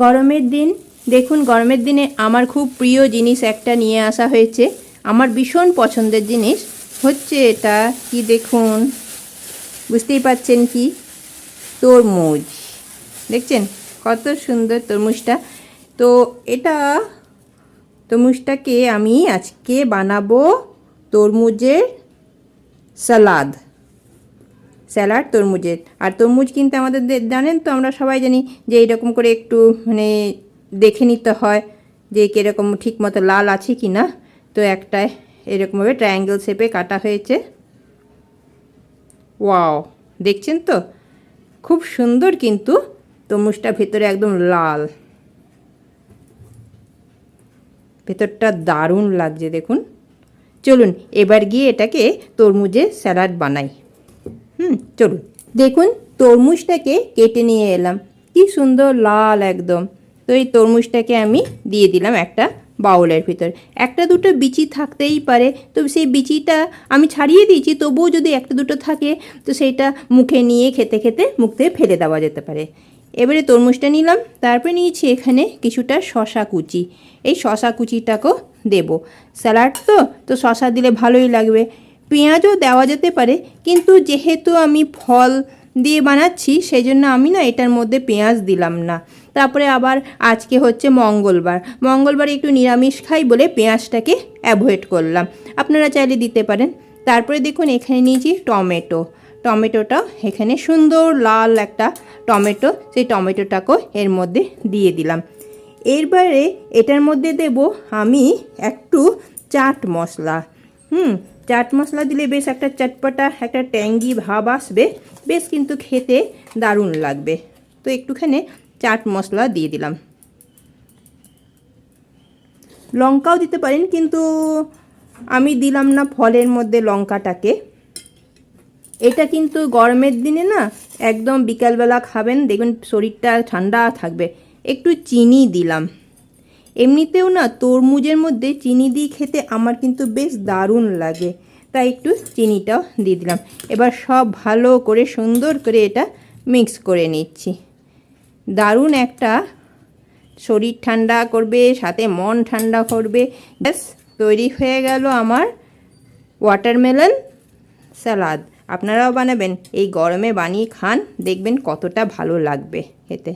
গরমের দিন দেখুন, গরমের দিনে আমার খুব প্রিয় জিনিস একটা নিয়ে আসা হয়েছে। আমার ভীষণ পছন্দের জিনিস হচ্ছে এটা। কি দেখুন, বুঝতেই পাচ্ছেন কি, তরমুজ। দেখছেন কত সুন্দর তরমুজটা। তো এটা তরমুজটাকে আমি আজকে বানাবো তরমুজের স্যালাড তরমুজের। আর তরমুজ কিন্তু আমাদের জানেন তো, আমরা সবাই জানি যে এইরকম করে একটু মানে দেখে নিতে হয় যে কীরকম ঠিক মতো লাল আছে কি না। তো একটা এরকমভাবে ট্রায়াঙ্গেল শেপে কাটা হয়েছে। ওয়াও, দেখছেন তো খুব সুন্দর, কিন্তু তরমুজটা ভেতরে একদম লাল, ভেতরটা দারুণ লাগছে দেখুন। চলুন এবার গিয়ে এটাকে তরমুজের স্যালাড বানাই। চলুন। দেখুন তরমুজটাকে কেটে নিয়ে এলাম, কি সুন্দর লাল একদম। তো এই তরমুজটাকে আমি দিয়ে দিলাম একটা বাউলের ভিতর। একটা দুটো বিচি থাকতেই পারে, তো সেই বিচিটা আমি ছাড়িয়ে দিয়েছি, তবুও যদি একটা দুটো থাকে তো সেইটা মুখে নিয়ে খেতে খেতে মুখ থেকে ফেলে দেওয়া যেতে পারে। এবারে তরমুজটা নিলাম, তারপরে নিয়েছি এখানে কিছুটা শশা কুচি। এই শশা কুচিটাকেও দেব। স্যালাড তো শশা দিলে ভালোই লাগবে। পেঁয়াজও দেওয়া যেতে পারে, কিন্তু যেহেতু আমি ফল দিয়ে বানাচ্ছি সেই জন্য আমি না এটার মধ্যে পেঁয়াজ দিলাম না। তারপরে আবার আজকে হচ্ছে মঙ্গলবারে একটু নিরামিষ খাই বলে পেঁয়াজটাকে অ্যাভয়েড করলাম। আপনারা চাইলে দিতে পারেন। তারপরে দেখুন এখানে নিয়েছি টমেটোটা এখানে সুন্দর লাল একটা টমেটো, সেই টমেটোটাকেও এর মধ্যে দিয়ে দিলাম। এরবারে এটার মধ্যে দেব আমি একটু চাট মশলা। চাট মশলা দিলে বেশ একটা চটপটা একটা ট্যাঙ্গি ভাব আসবে, বেশ কিন্তু খেতে দারুণ লাগবে। তো একটুখানি চাট মশলা দিয়ে দিলাম। লঙ্কাও দিতে পারেন, কিন্তু আমি দিলাম না ফলের মধ্যে লঙ্কাটাকে। এটা কিন্তু গরমের দিনে না একদম বিকালবেলা খাবেন, দেখবেন শরীরটা ঠান্ডা থাকবে। একটু চিনি দিলাম। এমনিতেও না তরমুজের মধ্যে চিনি দিয়ে খেতে আমার কিন্তু বেশ দারুণ লাগে, তাই একটু চিনিটাও দিয়ে দিলাম। এবার সব ভালো করে সুন্দর করে এটা মিক্স করে নিচ্ছি। দারুণ একটা শরীর ঠান্ডা করবে, সাথে মন ঠান্ডা করবে। ব্যাস তৈরি হয়ে গেল আমার ওয়াটারমেলন স্যালাড। আপনারাও বানাবেন, এই গরমে বানিয়ে খান, দেখবেন কতটা ভালো লাগবে খেতে।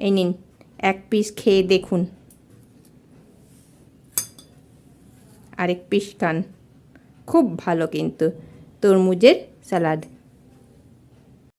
এই নিন, এক পিস খেয়ে দেখুন, আরেক পিস খান। খুব ভালো কিন্তু তরমুজের স্যালাড।